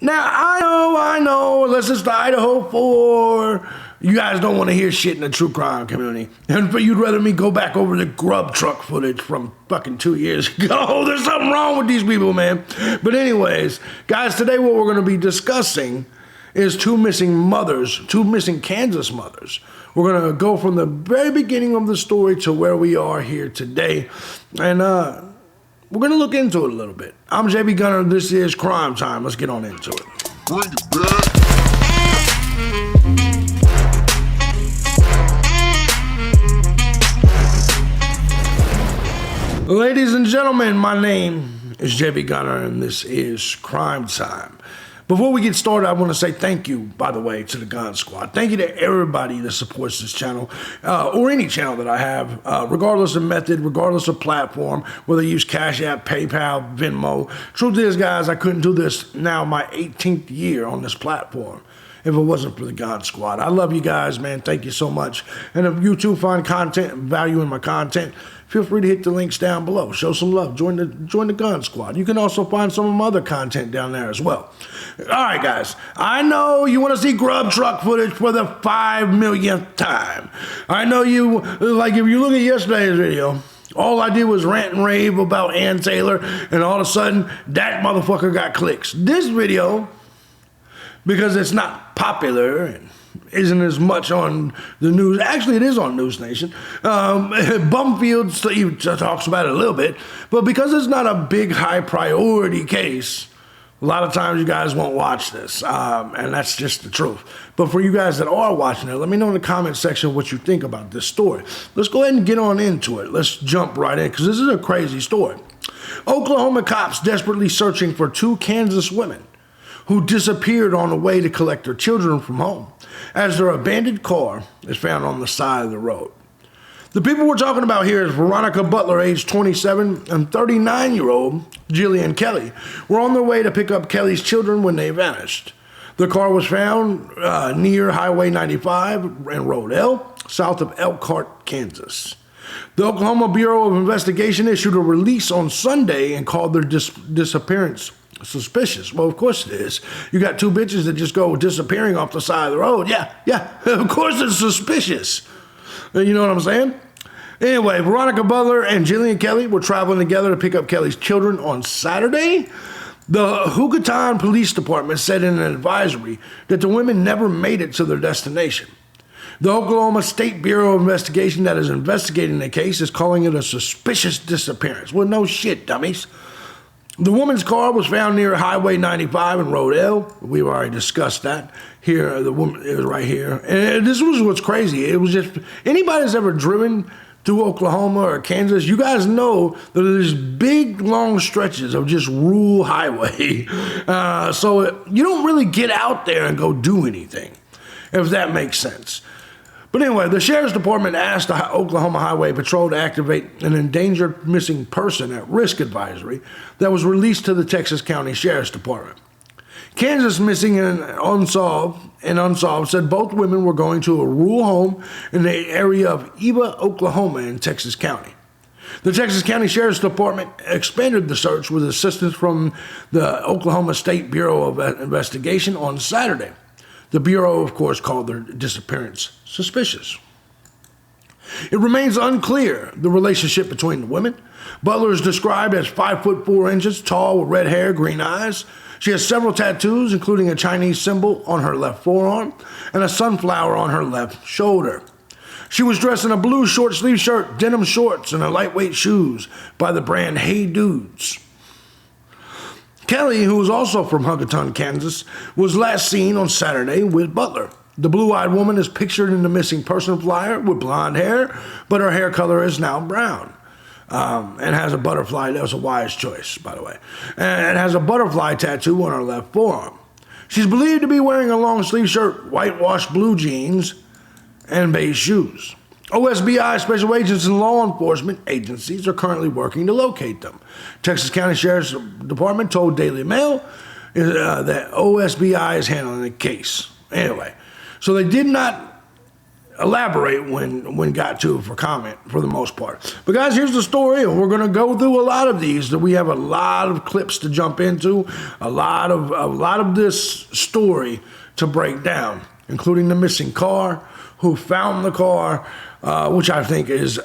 Now, I know, unless it's the Idaho 4, you guys don't want to hear shit in the true crime community. And you'd rather me go back over the grub truck footage from fucking 2 years ago. There's something wrong with these people, man. But anyways, guys, today what we're going to be discussing is two missing Kansas mothers. We're going to go from the very beginning of the story to where we are here today. And, we're going to look into it a little bit. I'm JB This is Crime Time. Let's get on into it. Bring it back. Ladies and gentlemen, my name is JB and this is Crime Time. Before we get started, I want to say thank you, by the way, to the Gun Squad. Thank you to everybody that supports this channel, or any channel that I have, regardless of method, regardless of platform, whether you use Cash App, PayPal, Venmo. Truth is, guys, I couldn't do this now my 18th year on this platform if it wasn't for the Gun Squad. I love you guys, man. Thank you so much. And if you too find value in my content, feel free to hit the links down below. Show some love. Join the Gun Squad. You can also find some of my other content down there as well. All right, guys. I know you want to see grub truck footage for the 5 millionth time. I know you, like if you look at yesterday's video, all I did was rant and rave about Ann Taylor, and all of a sudden, that motherfucker got clicks. This video, because it's not popular and isn't as much on the news. Actually, it is on News Nation. Bumfield even talks about it a little bit, but because it's not a big, high priority case, a lot of times you guys won't watch this, and that's just the truth. But for you guys that are watching it, let me know in the comment section what you think about this story. Let's go ahead and get on into it. Let's jump right in, because this is a crazy story. Oklahoma cops desperately searching for two Kansas women who disappeared on the way to collect their children from home, as their abandoned car is found on the side of the road. The people we're talking about here is Veronica Butler, age 27, and 39-year-old Jillian Kelly were on their way to pick up Kelly's children when they vanished. The car was found near Highway 95 and Road L, south of Elkhart, Kansas. The Oklahoma Bureau of Investigation issued a release on Sunday and called their disappearance suspicious. Well, of course it is. You got two bitches that just go disappearing off the side of the road. Yeah, of course it's suspicious. You know what I'm saying? Anyway, Veronica Butler and Jillian Kelly were traveling together to pick up Kelly's children on Saturday. The Hugoton Police Department said in an advisory that the women never made it to their destination. The Oklahoma State Bureau of Investigation that is investigating the case is calling it a suspicious disappearance. Well, no shit, dummies. The woman's car was found near Highway 95 and Road L. We've already discussed that. Here, the woman is right here. And this was what's crazy. It was just, anybody that's ever driven through Oklahoma or Kansas, you guys know that there's big, long stretches of just rural highway. So you don't really get out there and go do anything, if that makes sense. But anyway, the Sheriff's Department asked the Oklahoma Highway Patrol to activate an endangered missing person at risk advisory that was released to the Texas County Sheriff's Department. Kansas Missing and Unsolved said both women were going to a rural home in the area of Eva, Oklahoma in Texas County. The Texas County Sheriff's Department expanded the search with assistance from the Oklahoma State Bureau of Investigation on Saturday. The Bureau, of course, called their disappearance suspicious. It remains unclear the relationship between the women. Butler is described as 5'4" tall with red hair, green eyes. She has several tattoos, including a Chinese symbol on her left forearm and a sunflower on her left shoulder. She was dressed in a blue short-sleeve shirt, denim shorts, and lightweight shoes by the brand Hey Dudes. Kelly, who was also from Hugoton, Kansas, was last seen on Saturday with Butler. The blue-eyed woman is pictured in the missing person flyer with blonde hair, but her hair color is now brown. And has a butterfly. That was a wise choice, by the way. And has a butterfly tattoo on her left forearm. She's believed to be wearing a long-sleeve shirt, whitewashed blue jeans, and beige shoes. OSBI special agents and law enforcement agencies are currently working to locate them. Texas County Sheriff's Department told Daily Mail that OSBI is handling the case. Anyway, so they did not elaborate when got to for comment for the most part. But guys, here's the story, and we're gonna go through a lot of these. We have a lot of clips to jump into, a lot of this story to break down, including the missing car, who found the car, which I think is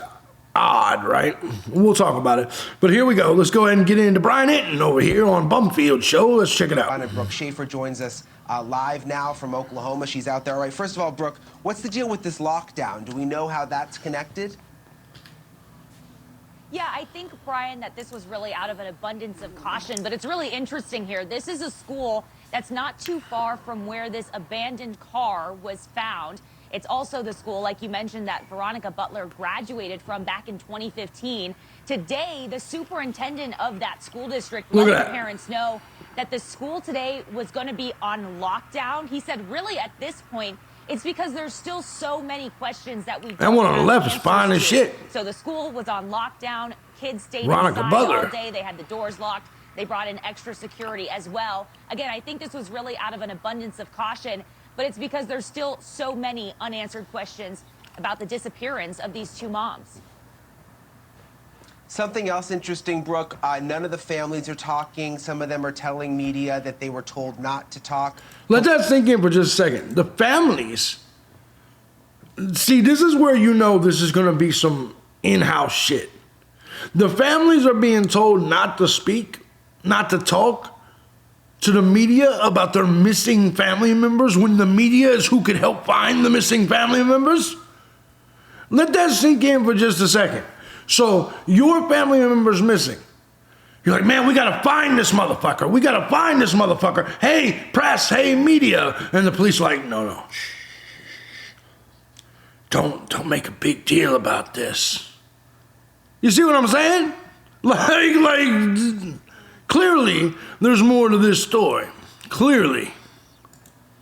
odd, right? We'll talk about it. But here we go. Let's go ahead and get into Brian Hinton over here on Bumfield Show. Let's check it out. Brooke Schaefer joins us live now from Oklahoma. She's out there. All right, first of all, Brooke, what's the deal with this lockdown? Do we know how that's connected? Yeah, I think, Brian, that this was really out of an abundance of caution, but it's really interesting here. This is a school that's not too far from where this abandoned car was found. It's also the school, like you mentioned, that Veronica Butler graduated from back in 2015. Today, the superintendent of that school district let the parents know that the school today was going to be on lockdown. He said, really, at this point, it's because there's still so many questions that we don't have. That one on the left is fine as shit. So the school was on lockdown. Kids stayed Veronica inside Butler all day. They had the doors locked. They brought in extra security as well. Again, I think this was really out of an abundance of caution, but it's because there's still so many unanswered questions about the disappearance of these two moms. Something else interesting, Brooke, none of the families are talking. Some of them are telling media that they were told not to talk. Let that sink in for just a second. The families, see, this is where you know this is going to be some in-house shit. The families are being told not to speak, not to talk to the media about their missing family members when the media is who could help find the missing family members. Let that sink in for just a second. So your family member's missing. You're like, man, we got to find this motherfucker. We got to find this motherfucker. Hey, press, hey, media. And the police are like, no. Shh. Don't make a big deal about this. You see what I'm saying? Like, clearly, there's more to this story. Clearly.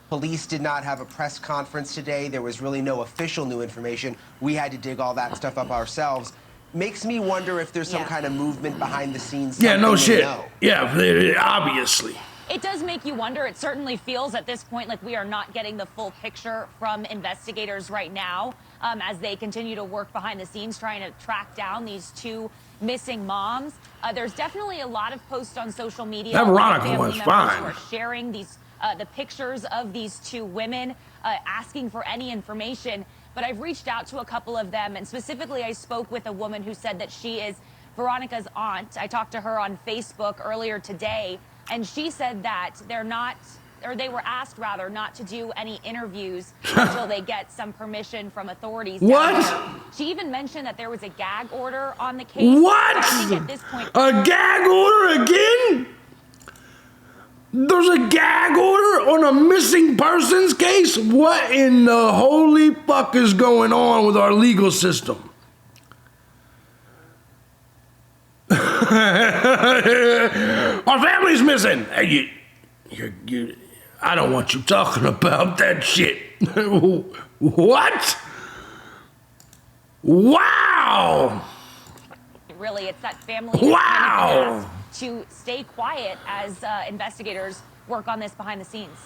Police did not have a press conference today. There was really no official new information. We had to dig all that stuff up ourselves. Makes me wonder if there's some kind of movement behind the scenes. Yeah, no shit. Yeah, obviously. It does make you wonder. It certainly feels at this point like we are not getting the full picture from investigators right now as they continue to work behind the scenes trying to track down these two missing moms. There's definitely a lot of posts on social media. That Veronica was fine. Who are sharing these the pictures of these two women, asking for any information. But I've reached out to a couple of them, and specifically I spoke with a woman who said that she is Veronica's aunt. I talked to her on Facebook earlier today, and she said that they were asked rather not to do any interviews until they get some permission from authorities. What? She even mentioned that there was a gag order on the case. What? I think at this point, a gag order again? There's a gag order on a missing persons case? What in the holy fuck is going on with our legal system? Our family's missing. Hey, I don't want you talking about that shit. What? Wow. Really, it's that family. Wow. To stay quiet as investigators work on this behind the scenes.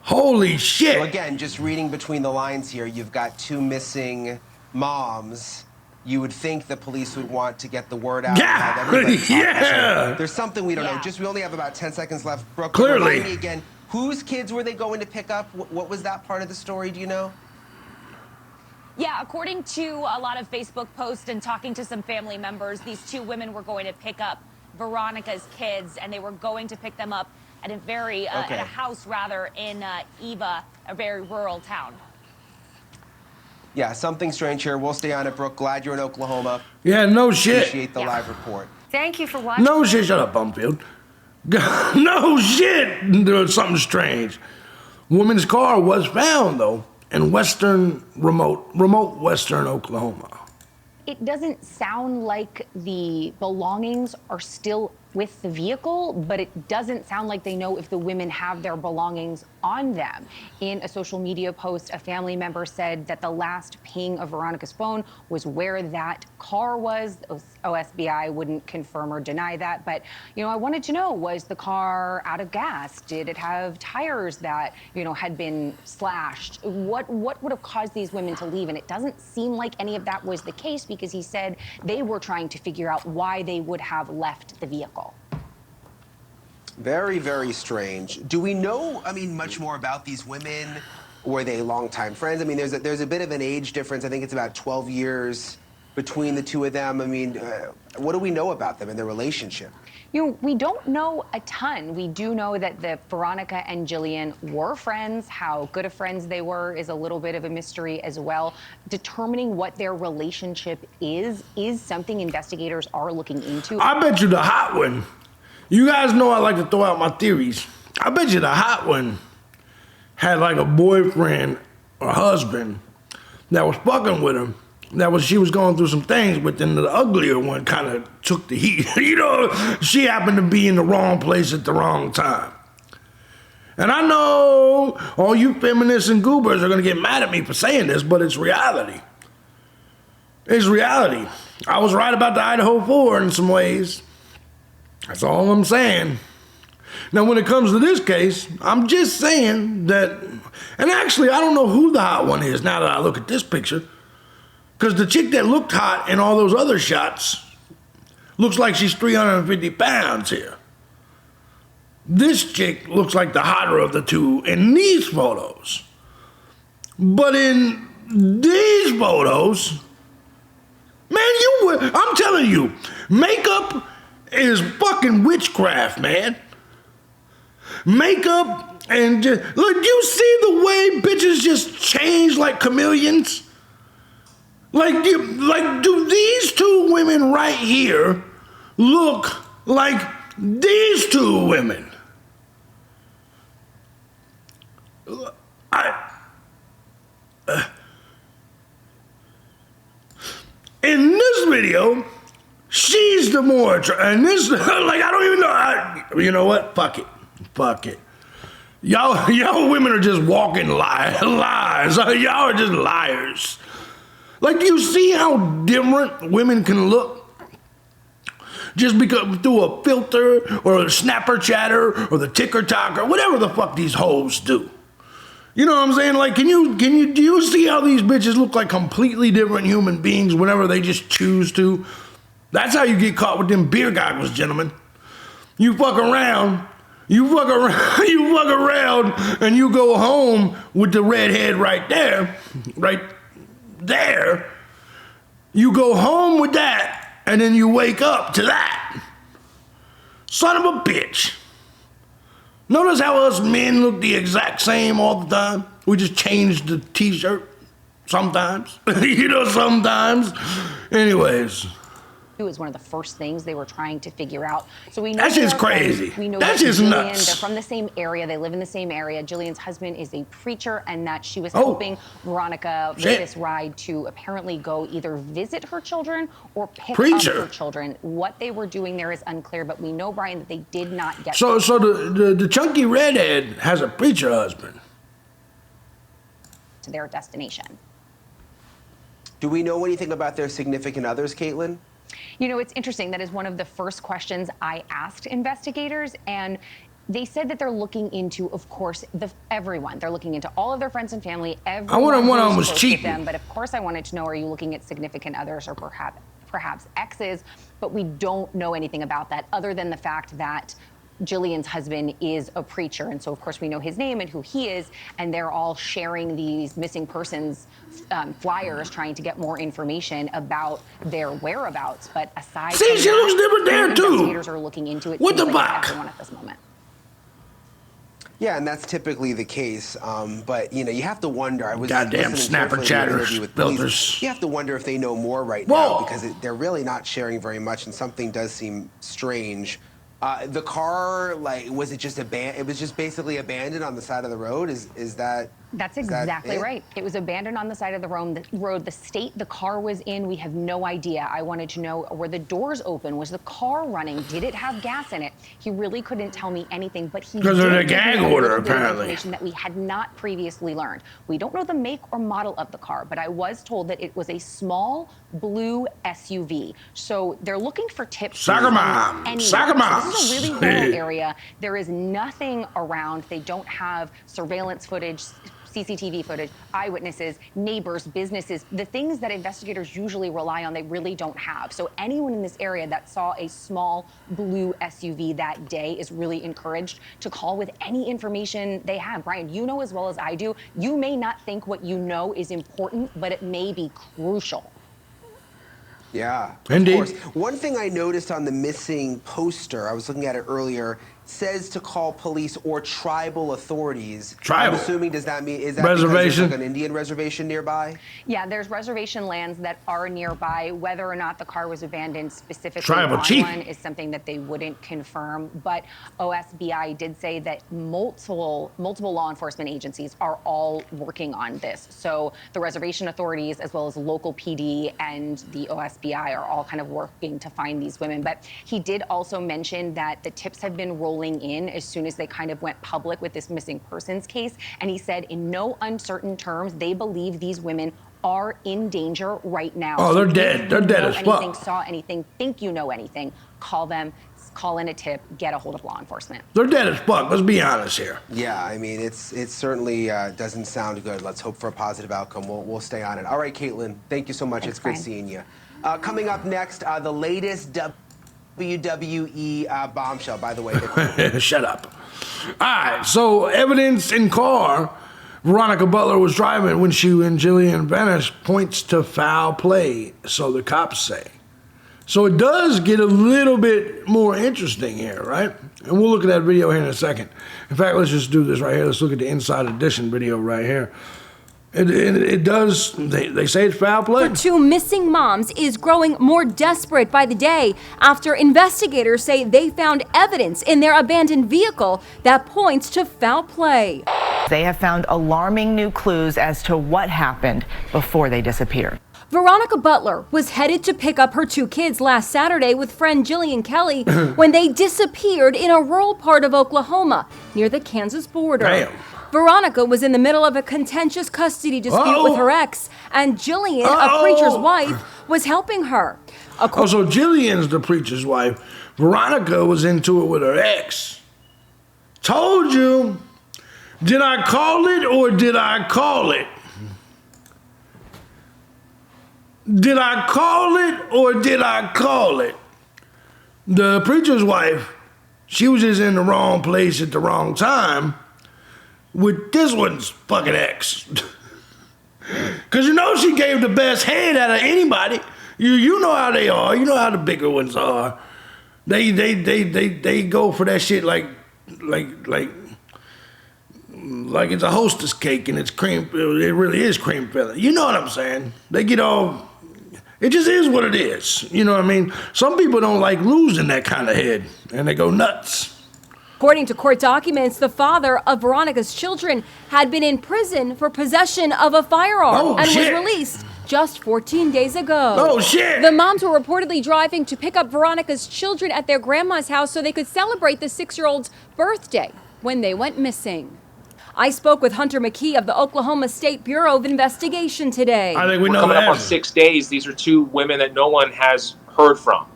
Holy shit. So again, just reading between the lines here, you've got two missing moms. You would think the police would want to get the word out. Yeah, yeah. There's something we don't know. We only have about 10 seconds left. Brooke, clearly. Remind me again, whose kids were they going to pick up? What was that part of the story? Do you know? Yeah, according to a lot of Facebook posts and talking to some family members, these two women were going to pick up Veronica's kids, and they were going to pick them up at a at a house rather in Eva, a very rural town. Yeah, something strange here. We'll stay on it, Brooke. Glad you're in Oklahoma. Yeah, no shit. Appreciate the live report. Thank you for watching. No shit. Shut up, Bumfield. No shit. There's something strange. Woman's car was found, though, in remote western Oklahoma. It doesn't sound like the belongings are still with the vehicle, but it doesn't sound like they know if the women have their belongings on them. In a social media post, a family member said that the last ping of Veronica's phone was where that car was. OSBI wouldn't confirm or deny that, but I wanted to know, was the car out of gas? Did it have tires that had been slashed? What would have caused these women to leave? And it doesn't seem like any of that was the case, because he said they were trying to figure out why they would have left the vehicle. Very, very strange. Do we know, much more about these women? Were they longtime friends? There's a bit of an age difference. I think it's about 12 years between the two of them. What do we know about them and their relationship? We don't know a ton. We do know that Veronica and Jillian were friends. How good of friends they were is a little bit of a mystery as well. Determining what their relationship is something investigators are looking into. I bet you the hot one, you guys know I like to throw out my theories. I bet you the hot one had like a boyfriend or husband that was fucking with him. She was going through some things, but then the uglier one kind of took the heat. She happened to be in the wrong place at the wrong time. And I know all you feminists and goobers are going to get mad at me for saying this, but it's reality. It's reality. I was right about the Idaho 4 in some ways. That's all I'm saying. Now, when it comes to this case, I'm just saying that, and actually, I don't know who the hot one is now that I look at this picture, because the chick that looked hot in all those other shots looks like she's 350 pounds here. This chick looks like the hotter of the two in these photos. But in these photos, man, I'm telling you, makeup is fucking witchcraft, man. Makeup and just, look, you see the way bitches just change like chameleons? Do these two women right here look like these two women? In this video, she's the more, and this, I don't even know, you know what? Fuck it. Y'all women are just walking lies. Y'all are just liars. Do you see how different women can look? Just because through a filter or a snapper chatter or the ticker talk or whatever the fuck these hoes do. You know what I'm saying? Do you see how these bitches look like completely different human beings whenever they just choose to? That's how you get caught with them beer goggles, gentlemen. You fuck around, and you go home with the redhead right there. You go home with that, and then you wake up to that. Son of a bitch. Notice how us men look the exact same all the time? We just change the t-shirt sometimes. Sometimes. Anyways. It was one of the first things they were trying to figure out. So we know that's just crazy. We know that's that just Jillian, nuts. They're from the same area. They live in the same area. Jillian's husband is a preacher, and that she was helping Veronica with this ride to apparently go either visit her children or pick up her children. What they were doing there is unclear, but we know, Brian, that they did not get. So the chunky redhead has a preacher husband. To their destination. Do we know anything about their significant others, Caitlin? It's interesting. That is one of the first questions I asked investigators, and they said that they're looking into, of course, everyone. They're looking into all of their friends and family. Everyone I wonder one of them was cheating. Them, but of course, I wanted to know: are you looking at significant others or perhaps exes? But we don't know anything about that, other than the fact that Jillian's husband is a preacher, and so of course we know his name and who he is, and they're all sharing these missing persons flyers, trying to get more information about their whereabouts. But aside from she looks different there too. Investigators are looking into it. What the fuck? Everyone at this moment. Yeah, and that's typically the case. But you have to wonder. I was goddamn snapper chatters, filters. You have to wonder if they know more right now, because they're really not sharing very much, and something does seem strange The car, like, was it just abandoned? It was just basically abandoned on the side of the road? Is that? That's is that exactly it? right. It was abandoned on the side of the road. The state the car was in, we have no idea. I wanted to know, were the doors open? Was the car running? Did it have gas in it? He really couldn't tell me anything, but he Because of the did give me gag a order, little bit of apparently. information that we had not previously learned. We don't know the make or model of the car, but I was told that it was a small blue SUV. So they're looking for tips. Soccer mom. Anyway, Soccer mom. this is a really rural area. There is nothing around. They don't have surveillance footage, CCTV footage, eyewitnesses, neighbors, businesses, the things that investigators usually rely on, they really don't have. So anyone in this area that saw a small blue SUV that day is really encouraged to call with any information they have. Brian, you know as well as I do, you may not think what you know is important, but it may be crucial. Yeah, Indeed. of course. One thing I noticed on the missing poster, I was looking at it earlier, says to call police or tribal authorities. Tribal. I'm assuming, does that mean, is that Reservation. because there's like an Indian reservation nearby? Yeah, there's reservation lands that are nearby. Whether or not the car was abandoned specifically Tribal on chief. one is something that they wouldn't confirm. But OSBI did say that multiple law enforcement agencies are all working on this. So the reservation authorities, as well as local PD and the OSBI, are all kind of working to find these women. But he did also mention that the tips have been rolling in as soon as they kind of went public with this missing persons case. And he said, in no uncertain terms, they believe these women are in danger right now. Oh, they're dead. They're dead as anything, fuck. saw anything, think you know anything, call them, call in a tip, get a hold of law enforcement. They're dead as fuck. Let's be honest here. Yeah, I mean, it certainly doesn't sound good. Let's hope for a positive outcome. We'll stay on it. All right, Caitlin, thank you so much. Thanks, It's good Brian. seeing you. Coming up next, the latest WWE bombshell, by the way. Shut up. All right, so evidence in car Veronica Butler was driving when she and Jillian vanished points to foul play, so the cops say. So it does get a little bit more interesting here, right? And we'll look at that video here in a second. In fact, let's just do this right here. Let's look at the Inside Edition video right here. It does, they say it's foul play. For two missing moms is growing more desperate by the day after investigators say they found evidence in their abandoned vehicle that points to foul play. They have found alarming new clues as to what happened before they disappeared. Veronica Butler was headed to pick up her two kids last Saturday with friend Jillian Kelly when they disappeared in a rural part of Oklahoma near the Kansas border. Damn. Veronica was in the middle of a contentious custody dispute with her ex, and Jillian, a preacher's wife, was helping her. Oh, so Jillian's the preacher's wife. Veronica was into it with her ex. Told you. Did I call it or did I call it? Did I call it or did I call it? The preacher's wife, she was just in the wrong place at the wrong time with this one's fucking ex. Because you know she gave the best head out of anybody. You know how they are. You know how the bigger ones are. They go for that shit like it's a hostess cake and it's cream. It really is cream filling. You know what I'm saying? They get all. It just is what it is. You know what I mean? Some people don't like losing that kind of head, and they go nuts. According to court documents, the father of Veronica's children had been in prison for possession of a firearm and shit. was released just 14 days ago. Oh, shit. The moms were reportedly driving to pick up Veronica's children at their grandma's house so they could celebrate the 6-year-old's birthday when they went missing. I spoke with Hunter McKee of the Oklahoma State Bureau of Investigation today. I think we We're know coming that. up on 6 days. These are two women that no one has heard from.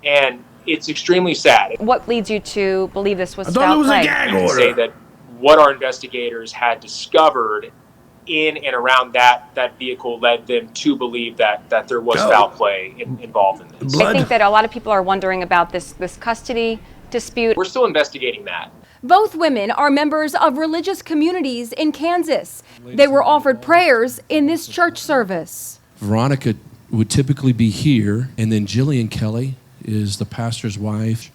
And it's extremely sad. What leads you to believe this was I thought foul it was play? a gag I can order. say that what our investigators had discovered in and around that vehicle led them to believe that there was foul play involved in this. I think that a lot of people are wondering about this custody dispute. We're still investigating that. Both women are members of religious communities in Kansas. They were offered prayers in this church service. Veronica would typically be here, and then Jillian Kelly is the pastor's wife.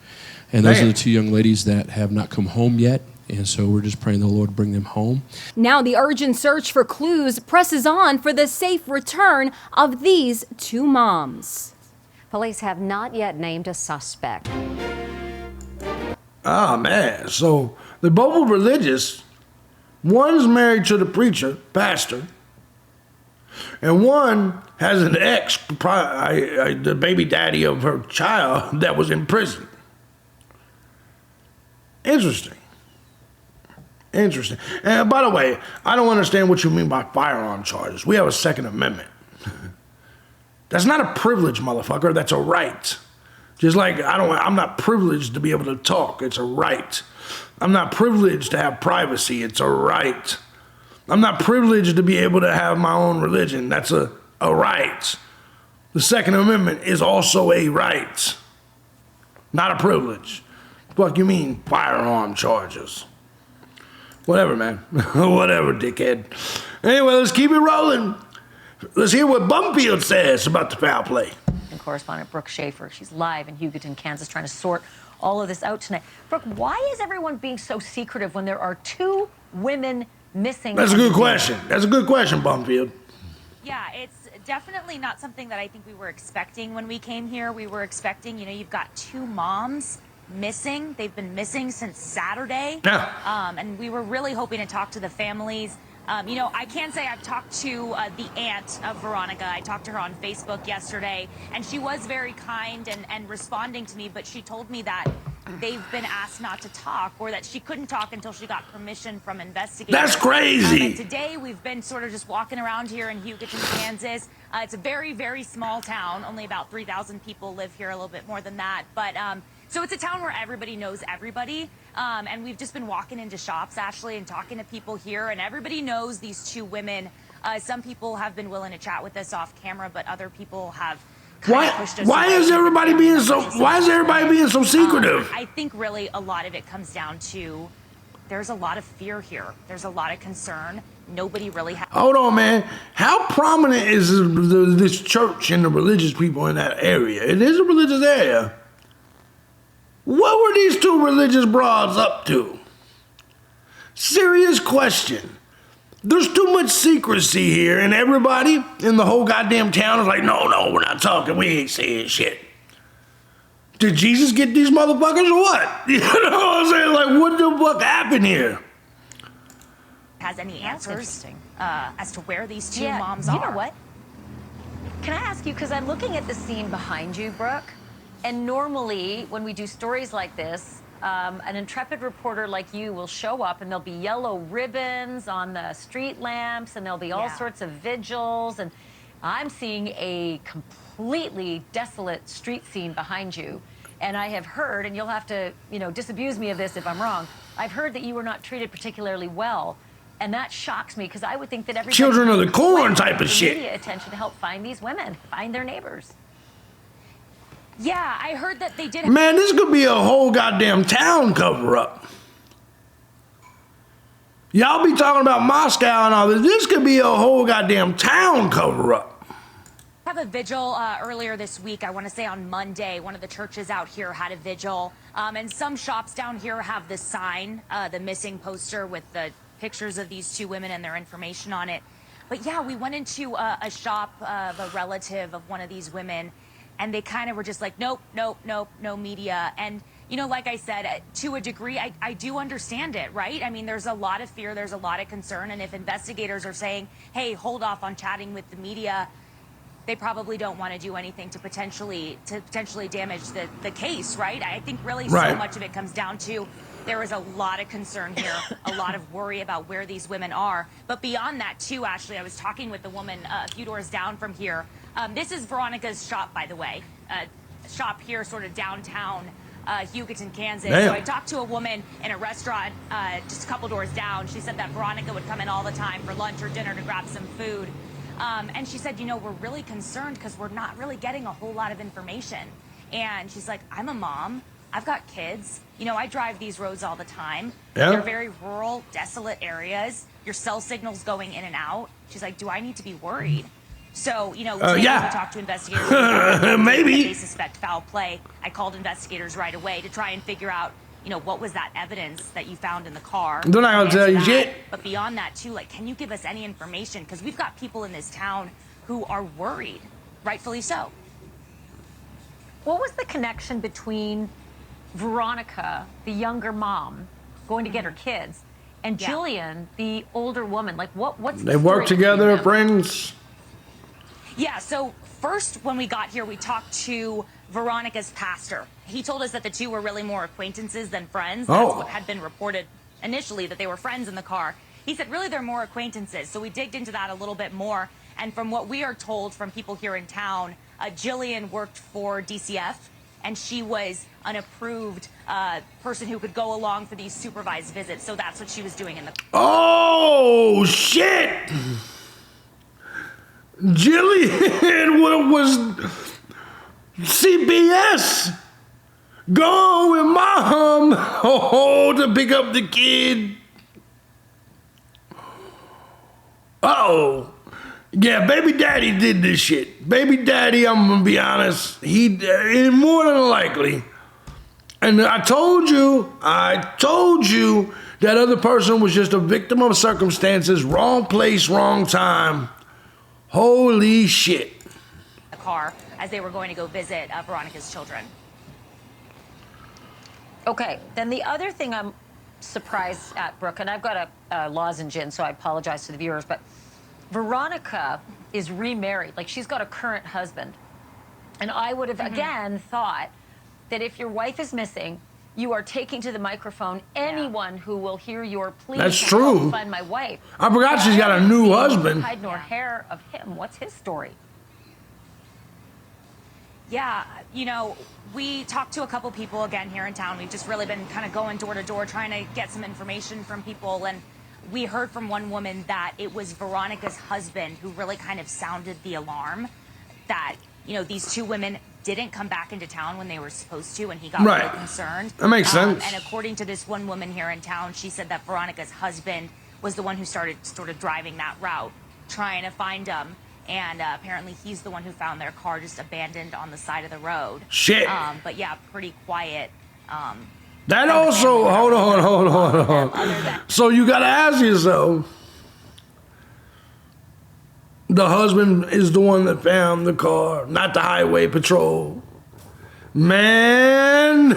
And those are the two young ladies that have not come home yet. And so we're just praying the Lord bring them home. Now the urgent search for clues presses on for the safe return of these two moms. Police have not yet named a suspect. Oh, man. So they both were religious. One's married to the preacher, pastor, and one has an ex, the baby daddy of her child, that was in prison. Interesting. Interesting. And by the way, I don't understand what you mean by firearm charges. We have a Second Amendment. That's not a privilege, motherfucker. That's a right. Just like I'm not privileged to be able to talk. It's a right. I'm not privileged to have privacy. It's a right. I'm not privileged to be able to have my own religion. That's a right. The Second Amendment is also a right, not a privilege. Fuck you mean firearm charges? Whatever, man. Whatever, dickhead. Anyway, let's keep it rolling. Let's hear what Bumfield says about the foul play. And correspondent Brooke Schaefer, she's live in Hugoton, Kansas, trying to sort all of this out tonight. Brooke, why is everyone being so secretive when there are 2 women missing? That's a good question. That's a good question, Bumfield. Yeah, it's definitely not something that I think we were expecting when we came here. We were expecting, you've got 2 moms missing. They've been missing since Saturday. Yeah. And we were really hoping to talk to the families. I can say I've talked to the aunt of Veronica. I talked to her on Facebook yesterday, and she was very kind and responding to me, but she told me that they've been asked not to talk, or that she couldn't talk until she got permission from investigators. That's crazy. And today we've been sort of just walking around here in Hugoton, Kansas. It's a very, very small town. Only about 3,000 people live here, a little bit more than that. But so it's a town where everybody knows everybody. And we've just been walking into shops, Ashley, and talking to people here, and everybody knows these 2 women. Some people have been willing to chat with us off camera, but other people have kind of pushed us why away. is everybody being so secretive? I think really a lot of it comes down to there's a lot of fear here. There's a lot of concern. Nobody really has. Hold on, man. How prominent is this church and the religious people in that area? It is a religious area. What were these 2 religious broads up to? Serious question. There's too much secrecy here, and everybody in the whole goddamn town is like, no, we're not talking. We ain't saying shit. Did Jesus get these motherfuckers or what? You know what I'm saying? Like, what the fuck happened here? Has any answers as to where these 2 moms are. You know what? Can I ask you, because I'm looking at the scene behind you, Brooke, and normally when we do stories like this, an intrepid reporter like you will show up and there'll be yellow ribbons on the street lamps and there'll be all sorts of vigils, and I'm seeing a completely desolate street scene behind you. And I have heard, and you'll have to, disabuse me of this if I'm wrong, I've heard that you were not treated particularly well. And that shocks me, because I would think that everybody... Children of the corn type of shit. ...media attention to help find these women, find their neighbors. Yeah, I heard that they did... Man, this could be a whole goddamn town cover-up. Y'all be talking about Moscow and all this. This could be a whole goddamn town cover-up. Have a vigil earlier this week. I want to say on Monday, one of the churches out here had a vigil. And some shops down here have the sign, the missing poster with the pictures of these 2 women and their information on it. But yeah, we went into a shop of a relative of one of these women, and they kind of were just like, nope, no media. And, like I said, to a degree, I do understand it, right? I mean, there's a lot of fear, there's a lot of concern, and if investigators are saying, hey, hold off on chatting with the media, they probably don't want to do anything to potentially damage the case, right? I think really so much of it comes down to there is a lot of concern here, a lot of worry about where these women are. But beyond that, too, Ashley, I was talking with the woman a few doors down from here. This is Veronica's shop, by the way. Shop here sort of downtown Hugoton, Kansas. Damn. So I talked to a woman in a restaurant just a couple doors down. She said that Veronica would come in all the time for lunch or dinner to grab some food. And she said, we're really concerned because we're not really getting a whole lot of information. And she's like, I'm a mom. I've got kids. I drive these roads all the time. Yeah. They're very rural, desolate areas. Your cell signal's going in and out. She's like, do I need to be worried? So, today we talked to investigators. Maybe. They suspect foul play. I called investigators right away to try and figure out, what was that evidence that you found in the car? They're not going to tell you shit. But beyond that, too, can you give us any information? Because we've got people in this town who are worried, rightfully so. What was the connection between Veronica, the younger mom, going to get her kids, and Jillian, the older woman. Like, what's the They work story together, between them? friends. Yeah, so first when we got here, we talked to Veronica's pastor. He told us that the two were really more acquaintances than friends. That's what had been reported initially, that they were friends in the car. He said really they're more acquaintances. So we digged into that a little bit more. And from what we are told from people here in town, Jillian worked for DCF, and she was an approved person who could go along for these supervised visits. So that's what she was doing in the car. Oh, shit! Jillian was CPS. Go with mom to pick up the kid. Uh-oh. Yeah, baby daddy did this shit. Baby daddy, I'm gonna be honest, he more than likely. And I told you that other person was just a victim of circumstances, wrong place, wrong time. Holy shit. The car as they were going to go visit Veronica's children. Okay, then the other thing I'm surprised at, Brooke, and I've got a lozenge in, so I apologize to the viewers, but Veronica is remarried. Like, she's got a current husband. And I would have, again, thought that if your wife is missing, you are taking to the microphone anyone who will hear your plea. That's to true. help find my wife. I forgot she's got a new husband. Hide nor hair of him. What's his story? Yeah, you know, we talked to a couple people again here in town. We've just really been kind of going door to door trying to get some information from people. And we heard from one woman that it was Veronica's husband who really kind of sounded the alarm that, you know, these two women didn't come back into town when they were supposed to, and he got really concerned. That makes sense. And according to this one woman here in town, she said that Veronica's husband was the one who started sort of driving that route, trying to find them. And apparently he's the one who found their car just abandoned on the side of the road. Shit. But yeah, pretty quiet. That also, hold on. So you gotta ask yourself, the husband is the one that found the car, not the highway patrol. Man,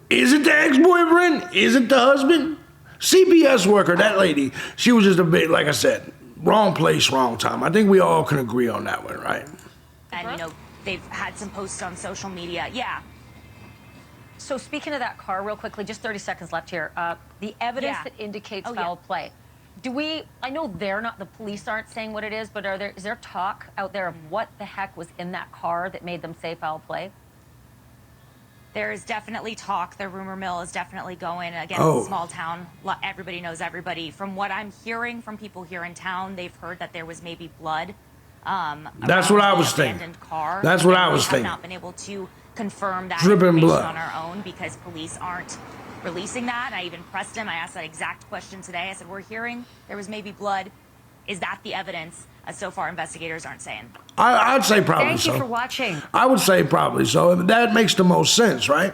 is it the ex-boyfriend? Is it the husband? CPS worker, that lady, she was just a bit, like I said, wrong place, wrong time. I think we all can agree on that one, right? And, you know, they've had some posts on social media. Yeah. So speaking of that car, real quickly, just 30 seconds left here. The evidence that indicates foul play. I know the police aren't saying what it is, but is there talk out there of what the heck was in that car that made them say foul play? There's definitely talk. The rumor mill is definitely going. Again, it's a small town. Everybody knows everybody. From what I'm hearing from people here in town, they've heard that there was maybe blood. That's what I was thinking. Car. That's what I was thinking. We have not been able to confirm that Dripping information blood on our own because police aren't releasing that. I even pressed him. I asked that exact question today. I said, we're hearing there was maybe blood. Is that the evidence? So far, investigators aren't saying. I'd say probably so. Thank you for watching. I would say probably so. That makes the most sense, right?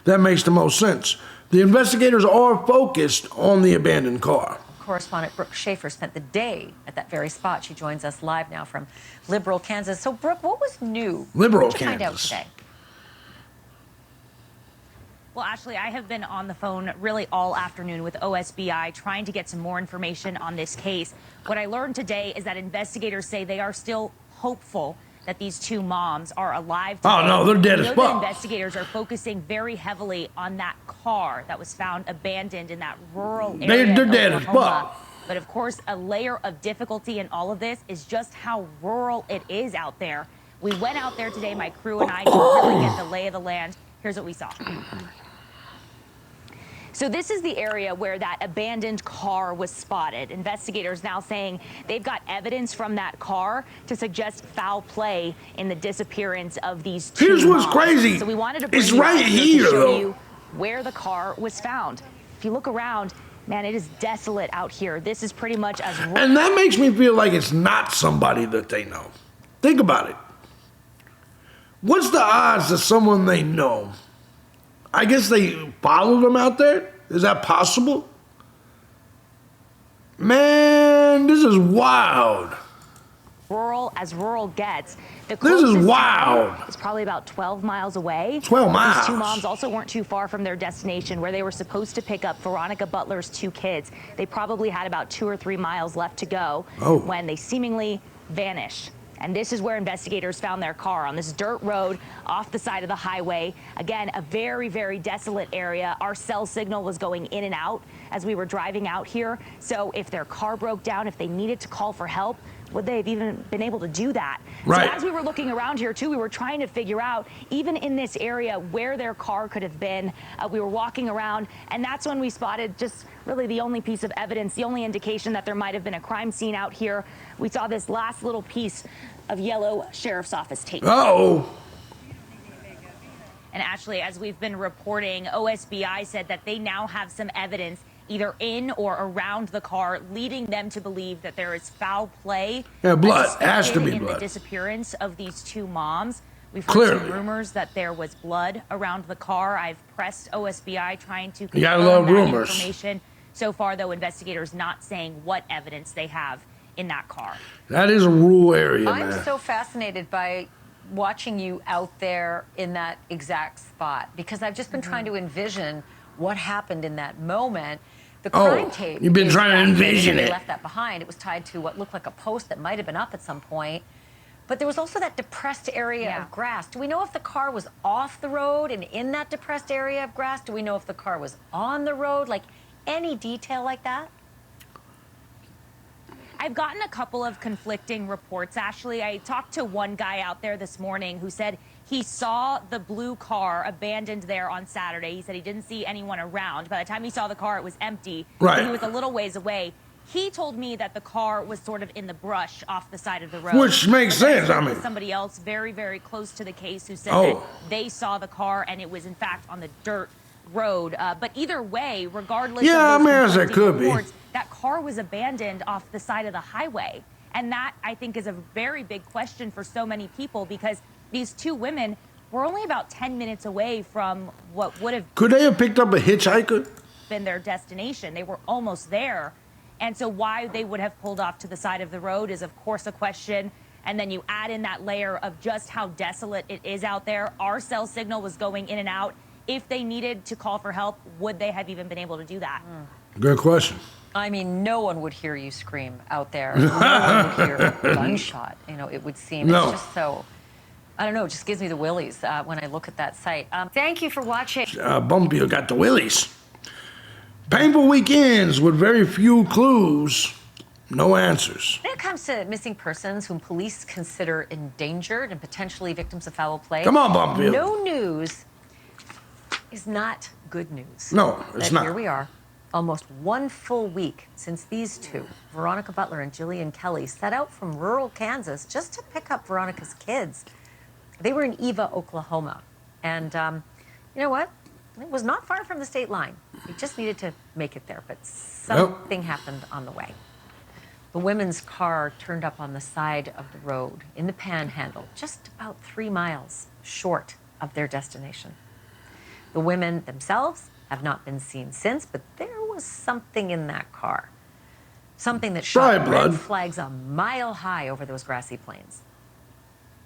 That makes the most sense. The investigators are focused on the abandoned car. Correspondent Brooke Schaefer spent the day at that very spot. She joins us live now from Liberal, Kansas. So, Brooke, what was new? Liberal, what did you find out Kansas. today? Well, Ashley, I have been on the phone really all afternoon with OSBI trying to get some more information on this case. What I learned today is that investigators say they are still hopeful that these two moms are alive today. Oh, no, they're dead as fuck. Investigators are focusing very heavily on that car that was found abandoned in that rural area. They're dead as fuck. But of course, a layer of difficulty in all of this is just how rural it is out there. We went out there today, my crew and I, to really get the lay of the land. Here's what we saw. So this is the area where that abandoned car was spotted. Investigators now saying they've got evidence from that car to suggest foul play in the disappearance of these two Here's what's moms. crazy. So we wanted to bring It's you right out here, to show though. you where the car was found. If you look around, man, it is desolate out here. This is pretty much as rural. And that makes me feel like it's not somebody that they know. Think about it. What's the odds that someone they know? I guess they followed them out there? Is that possible? Man, this is wild. as rural gets. The This is closest wild. town is probably about 12 miles away. 12 miles. These two moms also weren't too far from their destination where they were supposed to pick up Veronica Butler's 2 kids. They probably had about 2 or 3 miles left to go when they seemingly vanished. And this is where investigators found their car, on this dirt road off the side of the highway. Again, a very, very desolate area. Our cell signal was going in and out as we were driving out here. So if their car broke down, if they needed to call for help, would they have even been able to do that? Right. So as we were looking around here, too, we were trying to figure out, even in this area, where their car could have been. We were walking around, and that's when we spotted just really the only piece of evidence, the only indication that there might have been a crime scene out here. We saw this last little piece of yellow sheriff's office tape. Uh-oh. And Ashley, as we've been reporting, OSBI said that they now have some evidence either in or around the car, leading them to believe that there is foul play. Yeah, blood. Has to be in blood. the disappearance of these 2 moms. We've heard Clearly. some rumors that there was blood around the car. I've pressed OSBI trying to You gotta confirm love that rumors. information. So far, though, investigators not saying what evidence they have in that car. That is a rural area, I'm man. so fascinated by watching you out there in that exact spot because I've just been trying to envision what happened in that moment. The crime tape. You've been is trying to fascinating. envision They it. left that behind. It was tied to what looked like a post that might have been up at some point. But there was also that depressed area of grass. Do we know if the car was off the road and in that depressed area of grass? Do we know if the car was on the road? Like any detail like that? I've gotten a couple of conflicting reports, Ashley. I talked to one guy out there this morning who said he saw the blue car abandoned there on Saturday. He said he didn't see anyone around. By the time he saw the car, it was empty. Right. He was a little ways away. He told me that the car was sort of in the brush off the side of the road. Which makes sense, I There mean. was somebody else very, very close to the case who said Oh. that they saw the car and it was in fact on the dirt road. But either way, regardless Yeah, of I those mean, as it conflicting could be. reports, that car was abandoned off the side of the highway. And that, I think, is a very big question for so many people because these 2 women were only about 10 minutes away from what would have Could they have picked up a hitchhiker? been their destination. They were almost there. And so why they would have pulled off to the side of the road is, of course, a question. And then you add in that layer of just how desolate it is out there. Our cell signal was going in and out. If they needed to call for help, would they have even been able to do that? Good question. I mean, no one would hear you scream out there. No one would hear a gunshot. You know, it would seem. No. It's just so, I don't know, it just gives me the willies when I look at that site. Thank you for watching. Bumpy got the willies. Painful weekends with very few clues, no answers. When it comes to missing persons whom police consider endangered and potentially victims of foul play, Come on, Bumpy. no news is not good news. No, it's But not. Here we are, almost 1 full week since these 2, Veronica Butler and Jillian Kelly, set out from rural Kansas just to pick up Veronica's kids. They were in Eva, Oklahoma. And you know what? It was not far from the state line. They just needed to make it there, but something happened on the way. The women's car turned up on the side of the road in the Panhandle, just about 3 miles short of their destination. The women themselves have not been seen since, but there was something in that car. Something that shot Probably blood. red flags a mile high over those grassy plains.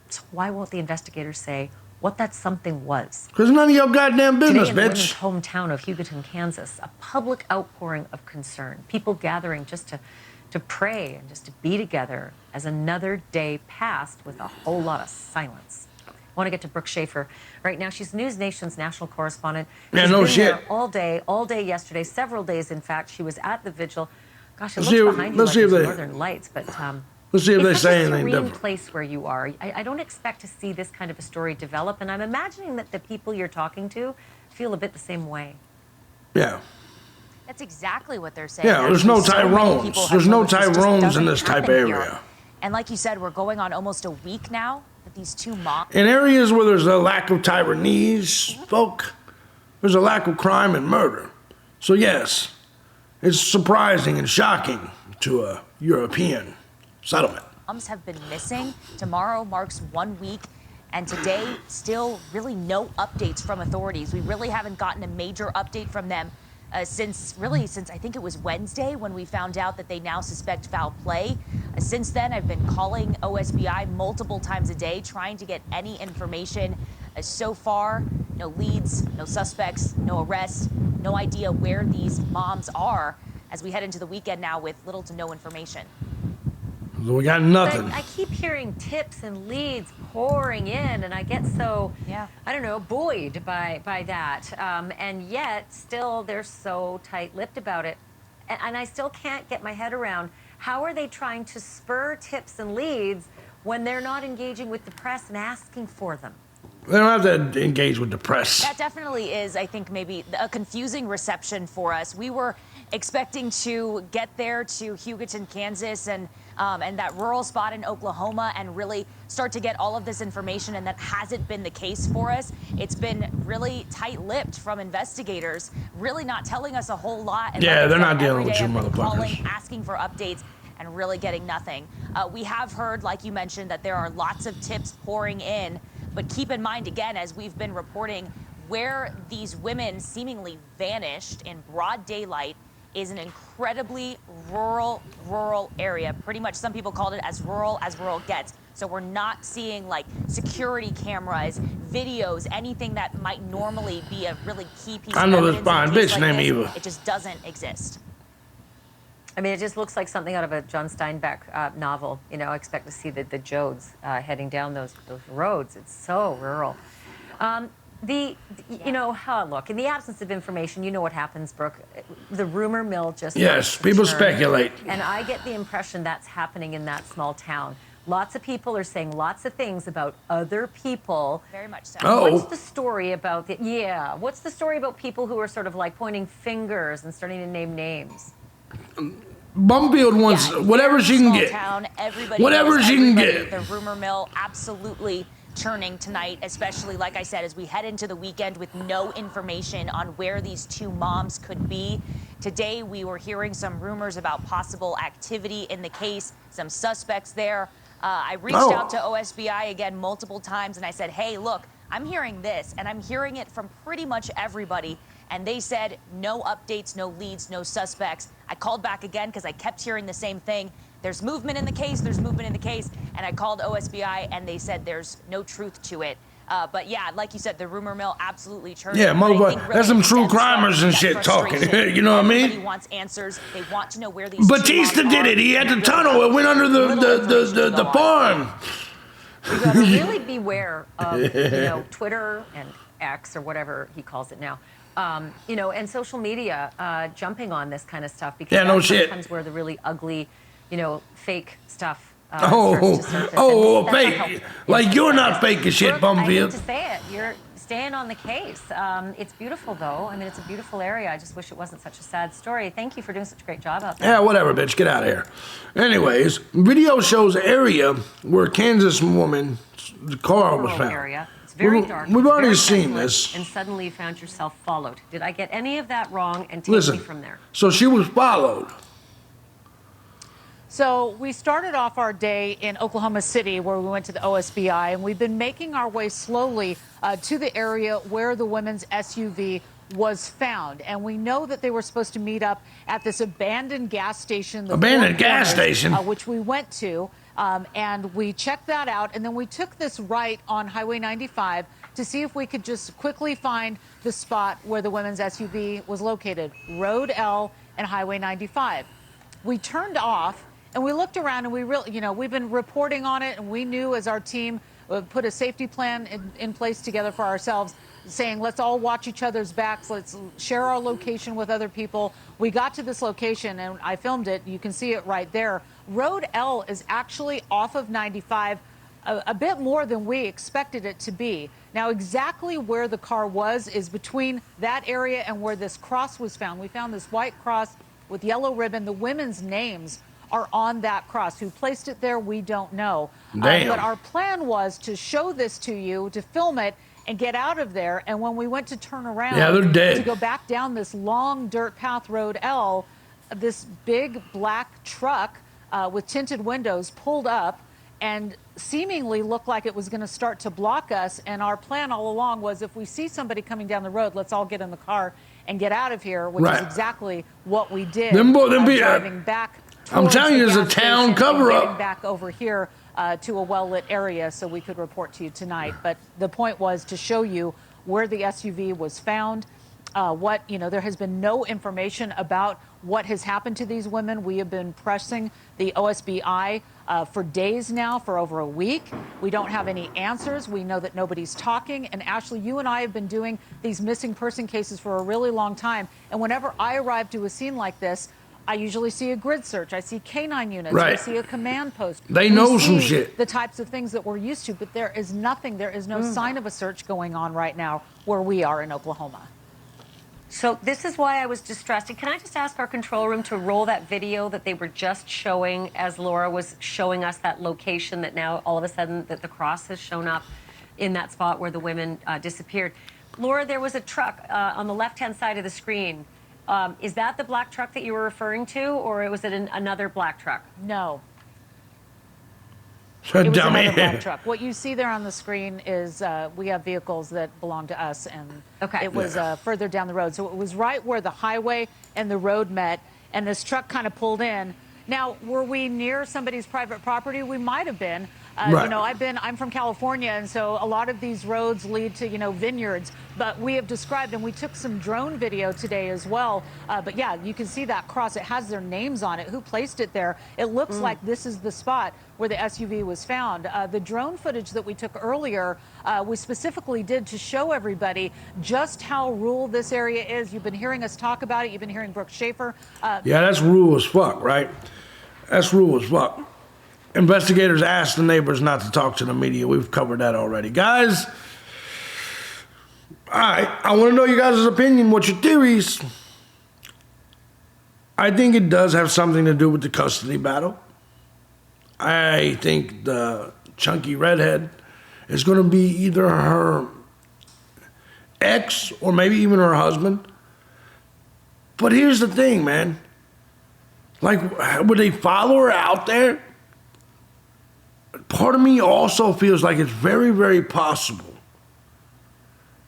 So why won't the investigators say what that something was? Because none of your goddamn business, Today in the women's bitch. hometown of Hugoton, Kansas, a public outpouring of concern. People gathering just to pray and just to be together as another day passed with a whole lot of silence. I want to get to Brooke Schaefer right now. She's News Nation's national correspondent. Yeah, She's no been shit. there all day yesterday, several days, in fact. She was at the vigil. Gosh, it Let's looks see- behind you let's like see if there's they- northern lights, but Let's see if they it's say such a anything serene different. place where you are. I don't expect to see this kind of a story develop, and I'm imagining that the people you're talking to feel a bit the same way. Yeah. That's exactly what they're saying. Yeah, there's no Actually, so many people Tyrones. have There's no told us this just Tyrones in doesn't this type happen here. area. And like you said, we're going on almost a week now with these 2 moms. In areas where there's a lack of Taiwanese folk, there's a lack of crime and murder. So yes, it's surprising and shocking to a European settlement. Moms have been missing. Tomorrow marks 1 week. And today, still really no updates from authorities. We really haven't gotten a major update from them since I think it was Wednesday when we found out that they now suspect foul play. Since then, I've been calling OSBI multiple times a day, trying to get any information. So far, no leads, no suspects, no arrests, no idea where these moms are as we head into the weekend now with little to no information. We got nothing. But I keep hearing tips and leads pouring in, and I get so, I don't know, buoyed by that. And yet, still, they're so tight-lipped about it. And I still can't get my head around, how are they trying to spur tips and leads when they're not engaging with the press and asking for them? They don't have to engage with the press. That definitely is, I think, maybe a confusing reception for us. We were expecting to get there to Hugoton, Kansas, and that rural spot in Oklahoma and really start to get all of this information, and that hasn't been the case for us. It's been really tight-lipped from investigators, really not telling us a whole lot. And Yeah, like they're I said, not dealing every with day you I've been calling, motherfuckers. asking for updates, and really getting nothing. We have heard, like you mentioned, that there are lots of tips pouring in, but keep in mind, again, as we've been reporting, where these women seemingly vanished in broad daylight is an incredibly rural area. Pretty much some people called it as rural gets. So we're not seeing like security cameras, videos, anything that might normally be a really key piece I of know evidence. this fine in a case bitch like named this. Eva. It just doesn't exist. I mean, it just looks like something out of a John Steinbeck novel. You know, I expect to see the Jodes heading down those roads. It's so rural. You know, look, in the absence of information, you know what happens, Brooke. The rumor mill just Yes, starts to people churn. speculate. And I get the impression that's happening in that small town. Lots of people are saying lots of things about other people. Very much so. Oh. What's the story about what's the story about people who are sort of like pointing fingers and starting to name names? Bumfield wants Yeah, whatever very she can small get. Town, everybody Whatever knows she can everybody. get. The rumor mill absolutely churning tonight, especially, like I said, as we head into the weekend with no information on where these two moms could be. Today, we were hearing some rumors about possible activity in the case, some suspects there. I reached out to OSBI again multiple times, and I said, hey, look, I'm hearing this, and I'm hearing it from pretty much everybody. And they said no updates, no leads, no suspects. I called back again because I kept hearing the same thing. There's movement in the case, there's movement in the case. And I called OSBI and they said there's no truth to it. But yeah, like you said, the rumor mill absolutely churning. Yeah, But I think motherfucker, really that's some it true stems from crimers and that shit talking. frustration. You know what I mean? Everybody wants answers. They want to know where these Batista two moms did are. it. He had And the really tunnel. It went under the farm. We got to really beware of, you know, Twitter and X or whatever he calls it now. You know, and social media jumping on this kind of stuff because Yeah, no that's shit. sometimes where the really ugly, you know, fake stuff starts to surface. And that's not fake. helpful. Like you're not fake as shit, Brooke, I hate Bumfield. to say it, you're staying on the case. It's beautiful, though. I mean, it's a beautiful area. I just wish it wasn't such a sad story. Thank you for doing such a great job out there. Yeah, whatever, bitch. Get out of here. Anyways, video shows area where a Kansas woman's car was Rural found. area. It's very dark. We've it's already very seen desolate, this. And suddenly you found yourself followed. Did I get any of that wrong? And take Listen, me from there. so she was followed. So we started off our day in Oklahoma City where we went to the OSBI, and we've been making our way slowly to the area where the women's SUV was found. And we know that they were supposed to meet up at this abandoned gas station. the Abandoned Four gas Corners, station? Which we went to. And we checked that out. And then we took this right on Highway 95 to see if we could just quickly find the spot where the women's SUV was located, Road L and Highway 95. We turned off and we looked around and we really, you know, we've been reporting on it, and we knew as our team put a safety plan in place together for ourselves, saying let's all watch each other's backs, let's share our location with other people. We got to this location and I filmed it. You can see it right there. Road L is actually off of 95, a bit more than we expected it to be. Now, exactly where the car was is between that area and where this cross was found. We found this white cross with yellow ribbon. The women's names are on that cross. Who placed it there, we don't know. But our plan was to show this to you, to film it, and get out of there. And when we went to turn around they're dead. to go back down this long dirt path, Road L, this big black truck with tinted windows pulled up and seemingly looked like it was going to start to block us. And our plan all along was, if we see somebody coming down the road, let's all get in the car and get out of here, which is exactly what we did. Them driving back I'm telling you, towards the there's a gas town station and cover-up. getting back over here to a well-lit area so we could report to you tonight. But the point was to show you where the SUV was found. There has been no information about what has happened to these women. We have been pressing the OSBI for days now, for over a week. We don't have any answers. We know that nobody's talking. And Ashley, you and I have been doing these missing person cases for a really long time. And whenever I arrive to a scene like this, I usually see a grid search. I see canine units. I Right. see a command post. They We know some see shit. the types of things that we're used to, but there is nothing. There is no sign of a search going on right now where we are in Oklahoma. So this is why I was distressed. And can I just ask our control room to roll that video that they were just showing as Laura was showing us that location that now all of a sudden that the cross has shown up in that spot where the women disappeared. Laura, there was a truck on the left-hand side of the screen. Is that the black truck that you were referring to, or was it another black truck? No. It was Dummy. another black truck. What you see there on the screen is we have vehicles that belong to us, and it was further down the road. So it was right where the highway and the road met, and this truck kind of pulled in. Now, were we near somebody's private property? We might have been. Right. I'm from California, and so a lot of these roads lead to, vineyards. But we have described, and we took some drone video today as well. But yeah, you can see that cross. It has their names on it. Who placed it there? It looks like this is the spot where the SUV was found. The drone footage that we took earlier, we specifically did to show everybody just how rural this area is. You've been hearing us talk about it. You've been hearing Brooke Schaefer. Yeah, that's rural as fuck, right? That's rural as fuck. Investigators asked the neighbors not to talk to the media. We've covered that already. Guys, all right, I want to know you guys' opinion. What's your theories? I think it does have something to do with the custody battle. I think the chunky redhead is going to be either her ex or maybe even her husband. But here's the thing, man. Like, would they follow her out there? Part of me also feels like it's very, very possible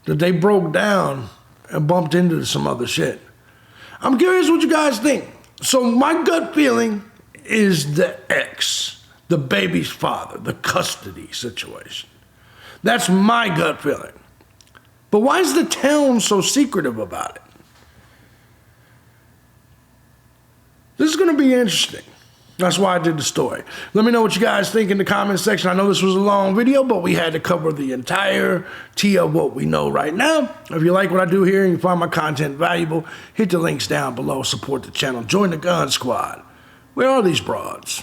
that they broke down and bumped into some other shit. I'm curious what you guys think. So my gut feeling is the ex, the baby's father, the custody situation. That's my gut feeling. But why is the town so secretive about it? This is going to be interesting. That's why I did the story. Let me know what you guys think in the comment section. I know this was a long video, but we had to cover the entirety of what we know right now. If you like what I do here and you find my content valuable, hit the links down below. Support the channel. Join the Gun Squad. Where are these broads?